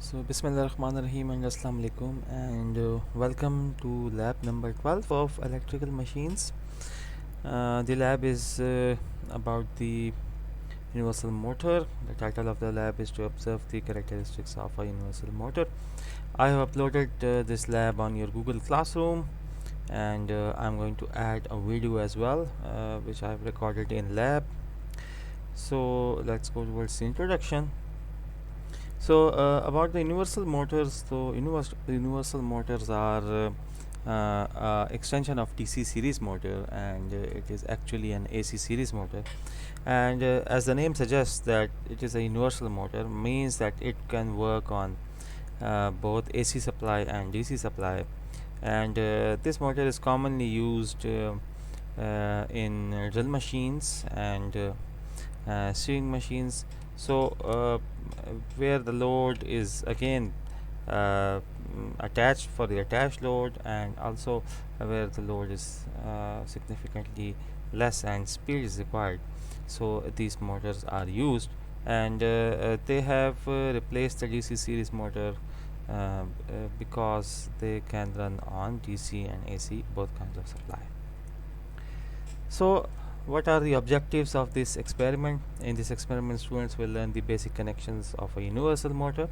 So, Bismillahirrahmanirrahim and Assalamu alaikum, and welcome to lab number 12 of electrical machines. The lab is about the universal motor. The title of the lab is to observe the characteristics of a universal motor. I have uploaded this lab on your Google Classroom, and I'm going to add a video as well, which I have recorded in lab. So, let's go towards the introduction. So about the universal motors, so universal motors are extension of DC series motor, and it is actually an AC series motor. And as the name suggests, that it is a universal motor means that it can work on both AC supply and DC supply. And this motor is commonly used in drill machines and sewing machines. So where the load is again attached for the attached load, and also where the load is significantly less and speed is required, so these motors are used. And they have replaced the DC series motor because they can run on DC and AC, both kinds of supply. So, what are the objectives of this experiment? In this experiment, students will learn the basic connections of a universal motor.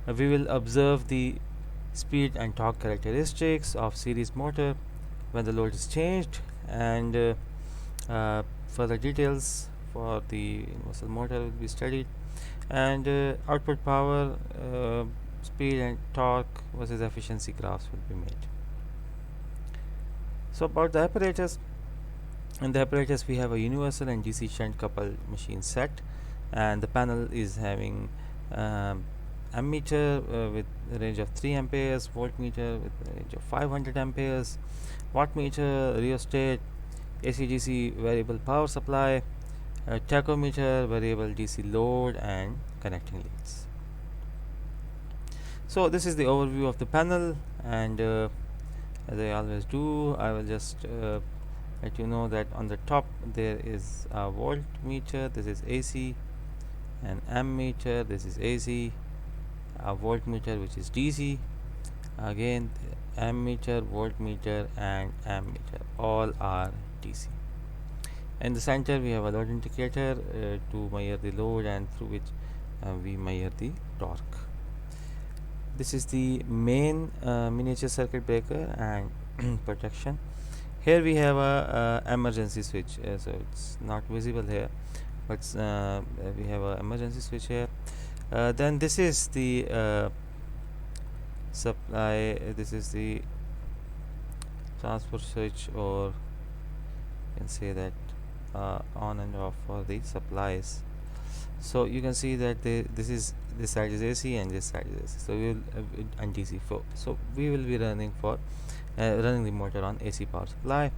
We will observe the speed and torque characteristics of series motor when the load is changed, and further details for the universal motor will be studied, and output power, speed and torque versus efficiency graphs will be made. So about the apparatus. In the apparatus, we have a universal and DC shunt coupled machine set, and the panel is having ammeter with a range of 3 amperes, voltmeter with a range of 500 amperes, wattmeter, rheostat, AC/DC variable power supply, tachometer, variable DC load, and connecting leads. So this is the overview of the panel, and as I always do, I will just let you know that on the top there is a voltmeter, this is AC, an ammeter, this is AC, a voltmeter which is DC, again ammeter, voltmeter, and ammeter, all are DC. In the center we have a load indicator to measure the load, and through which we measure the torque. This is the main miniature circuit breaker and protection. Here we have a emergency switch, so it's not visible here, but we have a emergency switch here. Then this is the supply, this is the transfer switch, or you can say that on and off for the supplies. So you can see that this side is AC and this side is AC, so we will and DC. So we will be running the motor on AC power supply.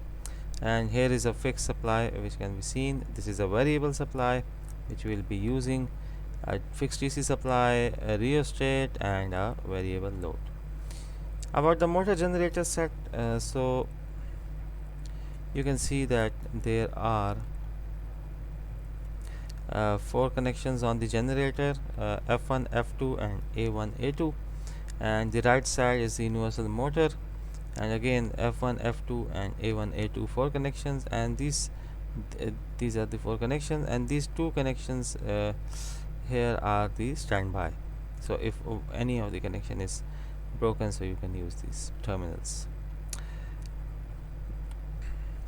And here is a fixed supply which can be seen. This is a variable supply which we will be using, a fixed DC supply, a rheostat, and a variable load. About the motor generator set, so you can see that there are 4 connections on the generator, F1, F2, and A1, A2, and the right side is the universal motor, and again F1, F2, and A1, A2, 4 connections, and these are the 4 connections, and these 2 connections here are the standby. So if any of the connection is broken, so you can use these terminals.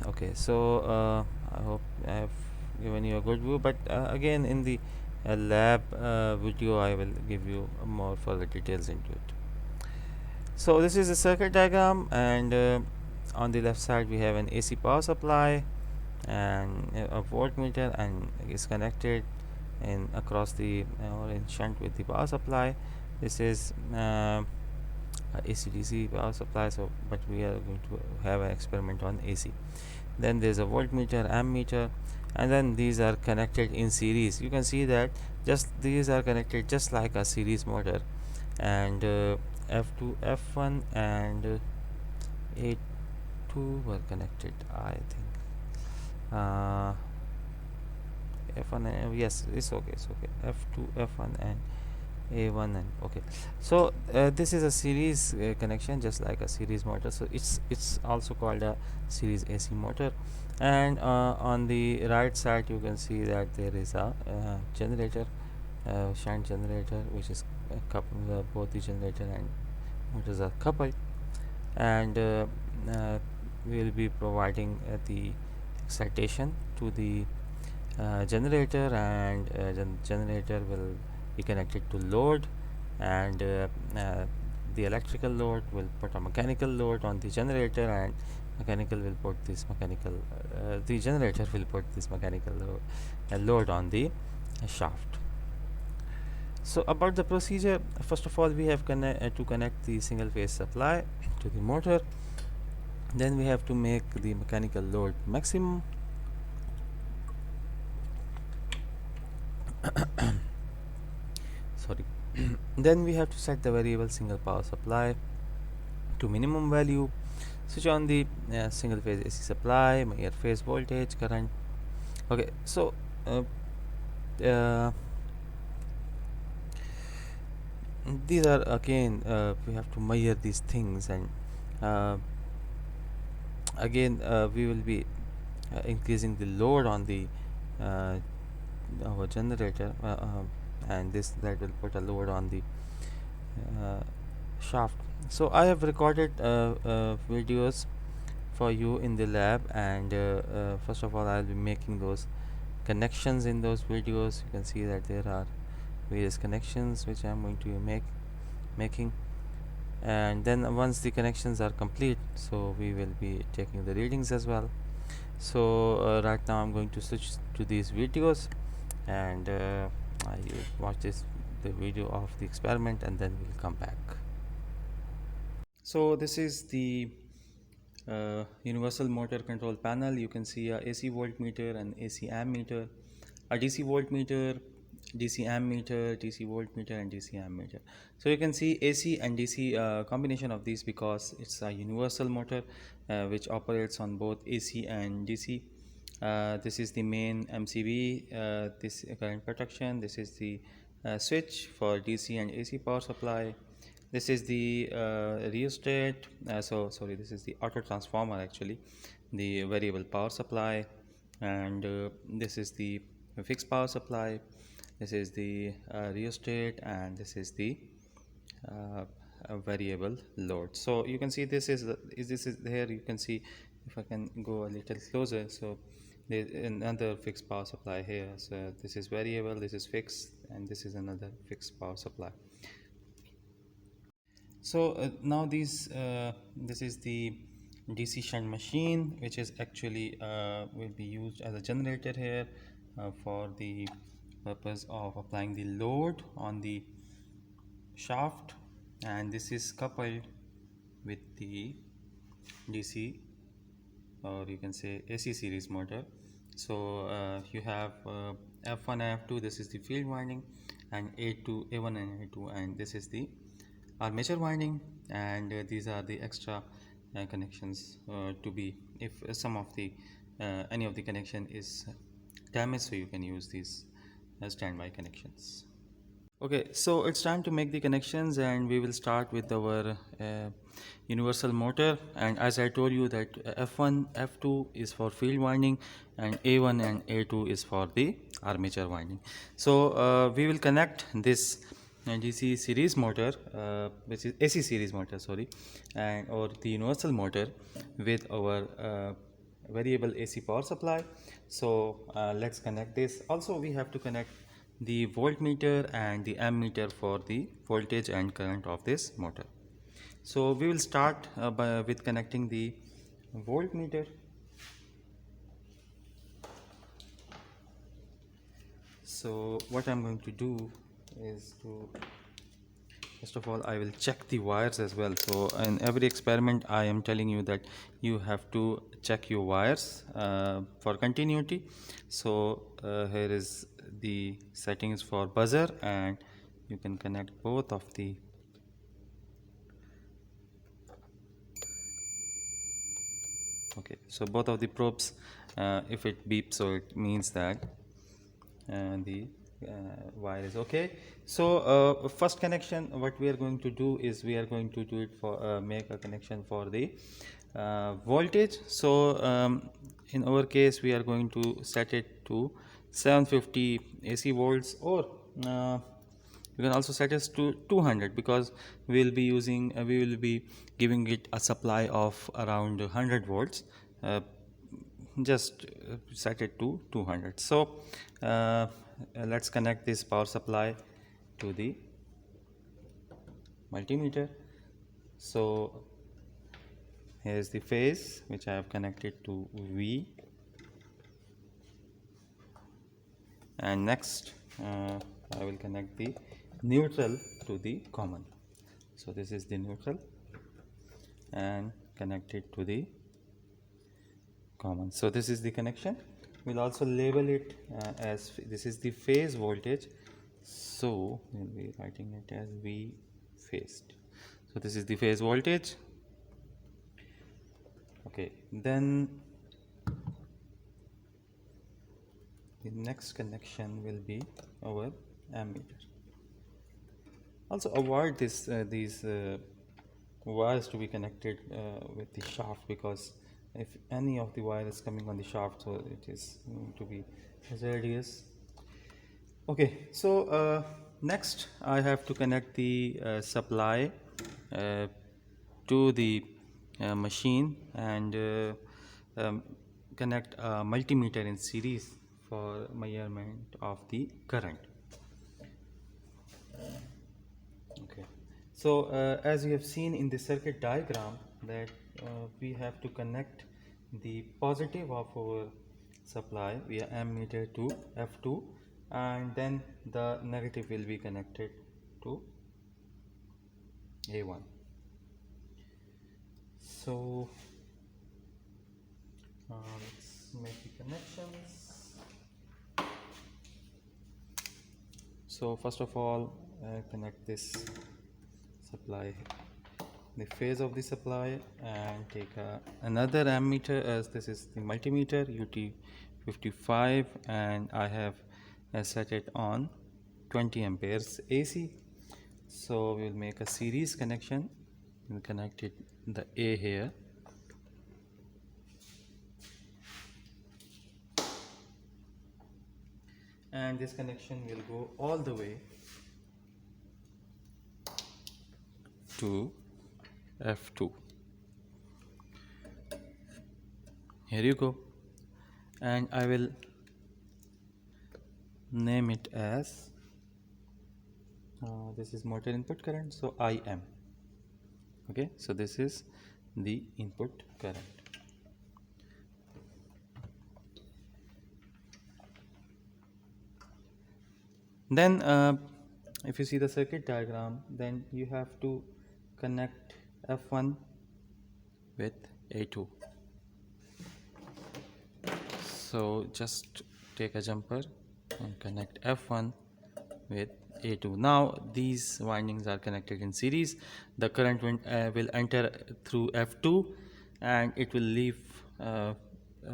Okay, so I hope I have given you a good view, but again in the lab video I will give you more further details into it. So this is a circuit diagram, and on the left side we have an AC power supply and a voltmeter, and is connected in across the or in shunt with the power supply. This is AC/DC power supply, so but we are going to have an experiment on AC. Then there's a voltmeter, ammeter, and then these are connected in series. You can see that just these are connected just like a series motor, and F2, F1, and A2 were connected, I think. F1 and yes, it's okay, F2, F1, and A1 and okay. So this is a series connection, just like a series motor. So it's also called a series AC motor. And on the right side you can see that there is a generator, shunt generator, which is both the generator and motors are coupled. And we will be providing the excitation to the generator, and generator will be connected to load, and the electrical load will put a mechanical load on the generator, and mechanical will put this mechanical the generator will put this mechanical load on the shaft. So about the procedure, first of all we have to connect the single phase supply to the motor. Then we have to make the mechanical load maximum. Sorry. Then we have to set the variable single power supply to minimum value. Switch on the single phase AC supply, measure phase voltage current. Okay, so uh, uh, these are again, we have to measure these things, and uh, again we will be increasing the load on the uh, our generator, and this that will put a load on the uh, shaft. So I have recorded videos for you in the lab, and first of all I'll be making those connections in those videos. You can see that there are various connections which I'm going to be making, and then once the connections are complete, so we will be taking the readings as well. So right now I'm going to switch to these videos, and I watch the video of the experiment, and then we'll come back. So this is the universal motor control panel. You can see a AC voltmeter and AC ammeter, a DC voltmeter, DC ammeter, DC voltmeter, and DC ammeter. So you can see AC and DC combination of these, because it's a universal motor which operates on both AC and DC. This is the main MCB, this current protection. This is the switch for DC and AC power supply. This is the rheostat. Sorry, this is the auto transformer actually, the variable power supply, and this is the fixed power supply. This is the rheostat, and this is the uh, variable load. So you can see this is here. You can see, if I can go a little closer. So there's another fixed power supply here. So this is variable, this is fixed, and this is another fixed power supply. So now this is the DC shunt machine, which is actually will be used as a generator here for the purpose of applying the load on the shaft, and this is coupled with the DC, or you can say AC series motor. So you have F1 and F2, this is the field winding, and A2, A1 and A2, and this is the armature winding, and these are the extra connections to be, if some of the any of the connection is damaged, so you can use these standby connections. Okay, so it's time to make the connections, and we will start with our universal motor. And as I told you that F1, F2 is for field winding, and A1 and A2 is for the armature winding. So we will connect this DC series motor, which is AC series motor, sorry, and or the universal motor, with our variable AC power supply. So let's connect this. Also we have to connect the voltmeter and the ammeter for the voltage and current of this motor. So we will start with connecting the voltmeter. So what I'm going to do is to, first of all I will check the wires as well. So in every experiment I am telling you that you have to check your wires for continuity. So here is the settings for buzzer, and you can connect both of the, okay, so both of the probes, if it beeps, so it means that the wire is okay. So first connection, what we are going to do is we are going to do it for make a connection for the voltage. So in our case we are going to set it to 750 AC volts, or uh, you can also set it to 200, because we will be giving it a supply of around 100 volts. Just set it to 200. So let's connect this power supply to the multimeter. So here's the phase which I have connected to V, and next I will connect the neutral to the common. So this is the neutral, and connect it to the common. So this is the connection. We'll also label it as this is the phase voltage, so we'll be writing it as V phased. So this is the phase voltage. Okay, then the next connection will be our ammeter. Also avoid these wires to be connected with the shaft, because if any of the wire is coming on the shaft, so it is going to be hazardous. Okay, so next I have to connect the supply uh, to the machine, and connect a multimeter in series for measurement of the current. Okay, so as you have seen in the circuit diagram, that we have to connect the positive of our supply via ammeter to F2, and then the negative will be connected to A1. So let's make the connections. So first of all, connect this supply, the phase of the supply, and take another ammeter, as this is the multimeter UT55, and I have set it on 20 amperes AC. So we will make a series connection and connect it the A here, and this connection will go all the way to F2. Here you go, and I will name it as this is motor input current, so IM. Okay, so this is the input current. Then if you see the circuit diagram, then you have to connect F1 with A2. So just take a jumper and connect F1 with A2. Now these windings are connected in series. The current will enter through F2, and it will leave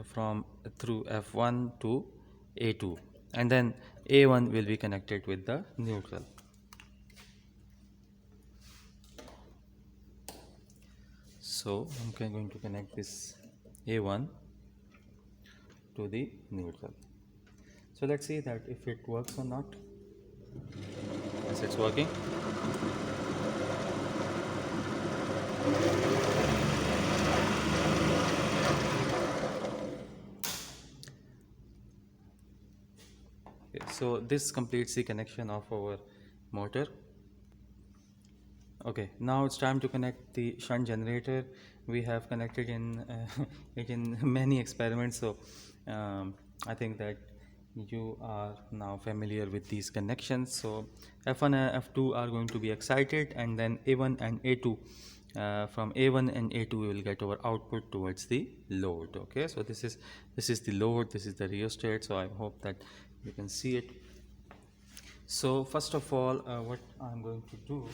from through F1 to A2, and then A1 will be connected with the neutral. So I'm going to connect this A1 to the neutral. So let's see that if it works or not. Yes, it's working. Okay, so this completes the connection of our motor. Okay, now it's time to connect the shunt generator. We have connected it in many experiments, so I think that you are now familiar with these connections. So F1 and F2 are going to be excited, and then A1 and A2. From A1 and A2 we will get our output towards the load. Okay, so this is the load, this is the rheostat. So I hope that you can see it. So first of all, what I'm going to do,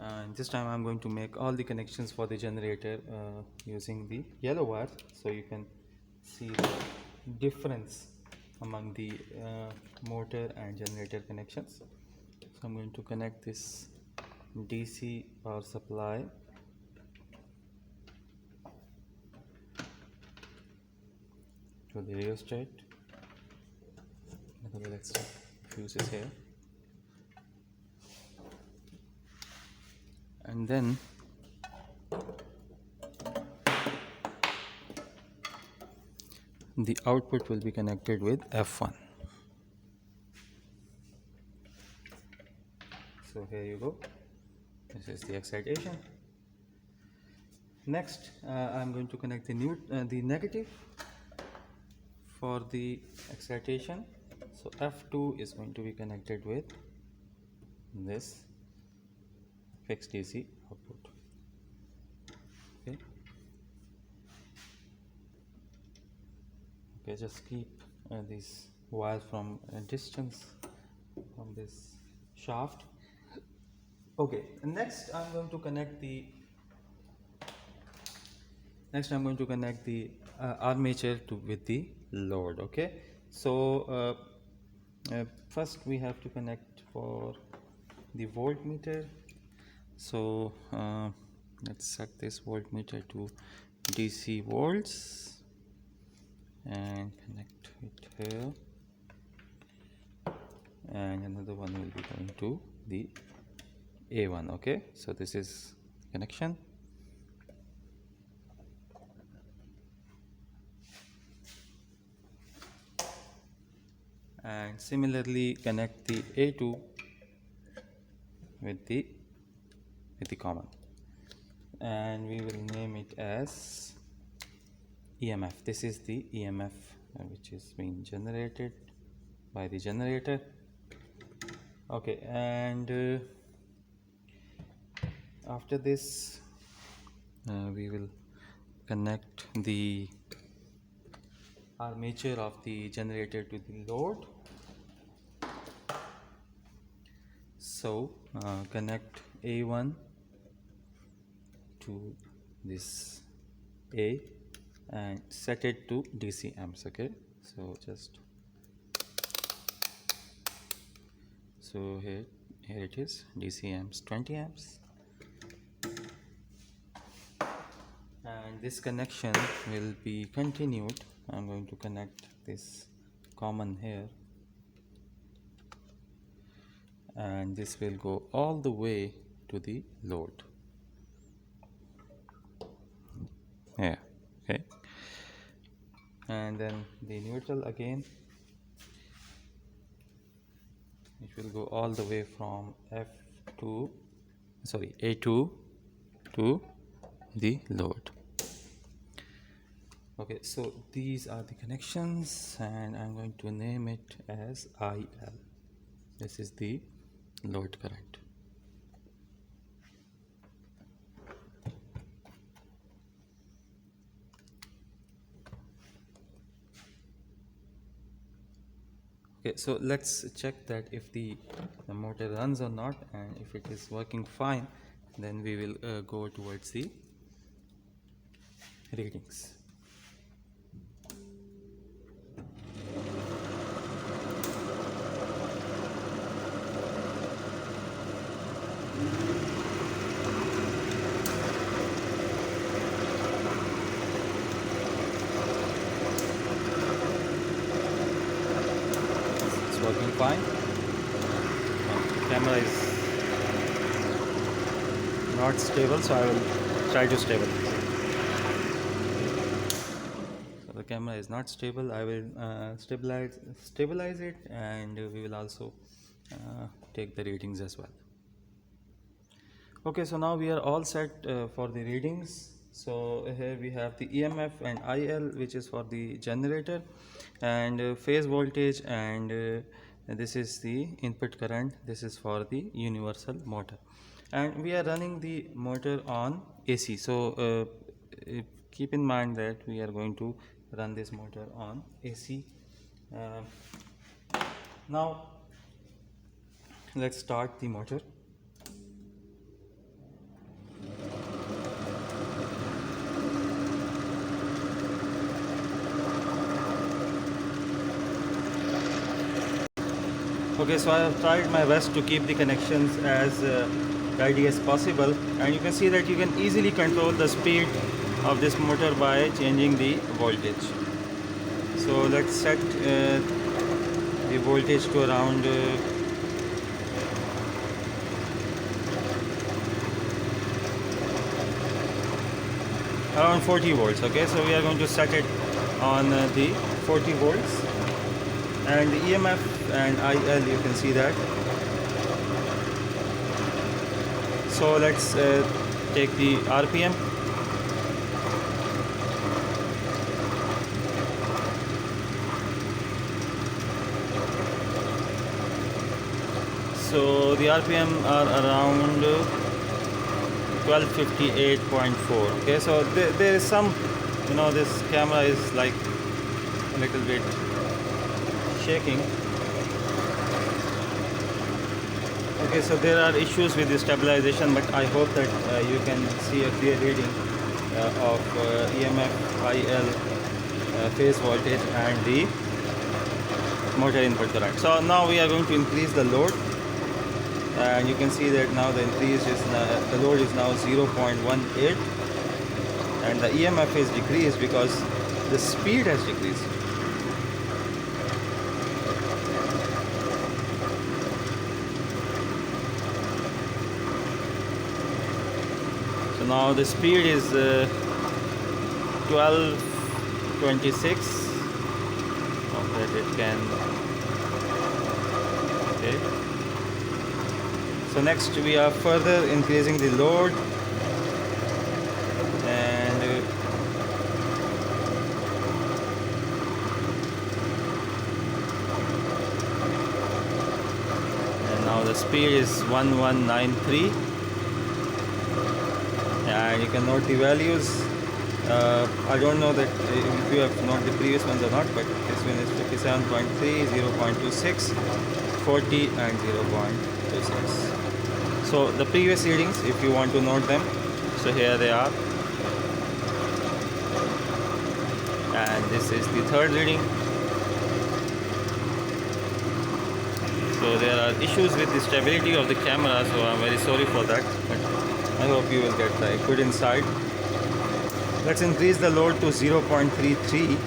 and this time I'm going to make all the connections for the generator using the yellow wire, so you can see the difference among the motor and generator connections. So I'm going to connect this DC power supply to the rheostat. Let's check fuses here, and then the output will be connected with F1. So here you go, this is the excitation. Next I'm going to connect the negative for the excitation. So F2 is going to be connected with this fixed DC output. Okay, just keep these wires from a distance from this shaft. Okay, next I'm going to connect the armature with the load. Okay, so first we have to connect for the voltmeter. So let's set this voltmeter to DC volts and connect it here, and another one will be going to the A1. Okay, so this is connection. And similarly connect the A2 with the common, and we will name it as EMF. This is the EMF which is being generated by the generator. Okay, and after this we will connect the armature of the generator to the load. So connect A1 to this A and set it to DC amps. Okay, so here it is, DC amps 20 amps, and this connection will be continued. I'm going to connect this common here, and this will go all the way to the load. Yeah, okay, and then the neutral again, it will go all the way from A2 to the load. Okay, so these are the connections, and I'm going to name it as IL. This is the load current. Okay, so let's check that if the motor runs or not, and if it is working fine, then we will go towards the readings. It's working fine. Camera is not stable, so I will try to stabilize it. So the camera is not stable. I will stabilize it, and we will also take the readings as well. Okay, so now we are all set for the readings. So here we have the EMF and IL, which is for the generator, and phase voltage, and this is the input current. This is for the universal motor, and we are running the motor on AC. So keep in mind that we are going to run this motor on AC. Now let's start the motor. Okay, so I have tried my best to keep the connections as tidy as possible, and you can see that you can easily control the speed of this motor by changing the voltage. So let's set the voltage to around 40 volts. Okay, so we are going to set it on the 40 volts, and the EMF and IL, you can see that. So let's take the RPM. So the RPM are around 1258.4. Okay, so there is some, this camera is like a little bit shaking. Okay, so there are issues with the stabilization, but I hope that you can see a clear reading of EMF, IL, phase voltage, and the motor input current. So now we are going to increase the load, and you can see that now the load is now 0.18, and the EMF is decreased because the speed has decreased. So now the speed is 1226. That it can. Okay. So next we are further increasing the load, and now the speed is 1193, and you can note the values. I don't know that if you have noted the previous ones or not, but this one is 57.3, 0.26, 40, and 0.26. So the previous readings, if you want to note them, so here they are. And this is the third reading. So there are issues with the stability of the camera, so I'm very sorry for that, but I hope you will get a good insight. Let's increase the load to 0.33.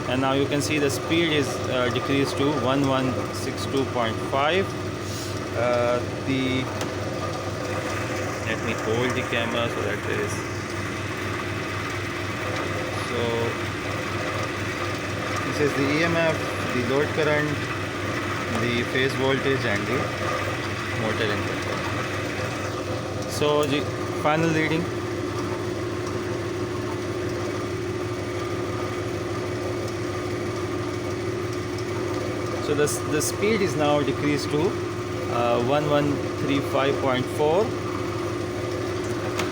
And now you can see the speed is decreased to 1162.5. Let me hold the camera so that there is. So this is the EMF, the load current, the phase voltage, and the motor input. So the final reading. So the speed is now decreased to 1135.4,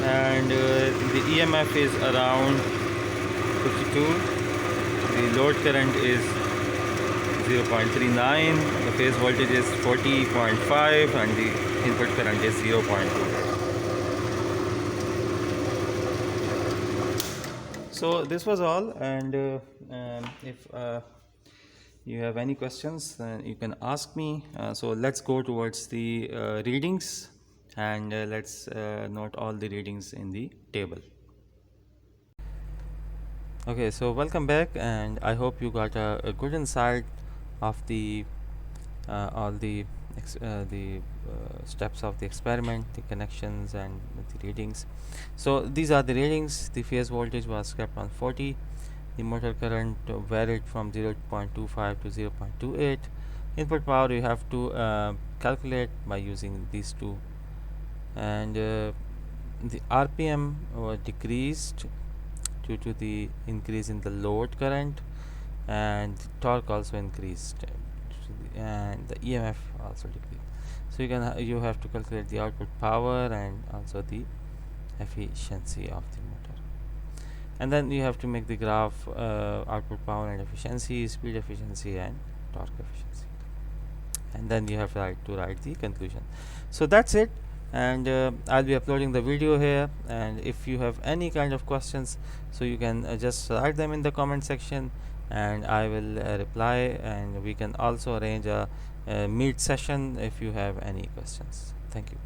and the EMF is around 52. The load current is 0.39. The phase voltage is 40.5, and the input current is 0.2. So this was all, and if you have any questions, then you can ask me. So let's go towards the readings, and let's note all the readings in the table. Okay, so welcome back, and I hope you got a good insight of all the steps of the experiment, the connections, and the readings. So these are the readings. The phase voltage was kept on 40. The motor current varied from 0.25 to 0.28. Input power you have to calculate by using these two, and the RPM decreased due to the increase in the load current, and torque also increased, and the EMF also decreased. So you have to calculate the output power and also the efficiency of the motor, and then you have to make the graph output power and efficiency, speed efficiency, and torque efficiency, and then you have to write the conclusion. So that's it. and I'll be uploading the video here. And if you have any kind of questions, so you can just write them in the comment section, and I will reply, and we can also arrange a meet session if you have any questions. Thank you.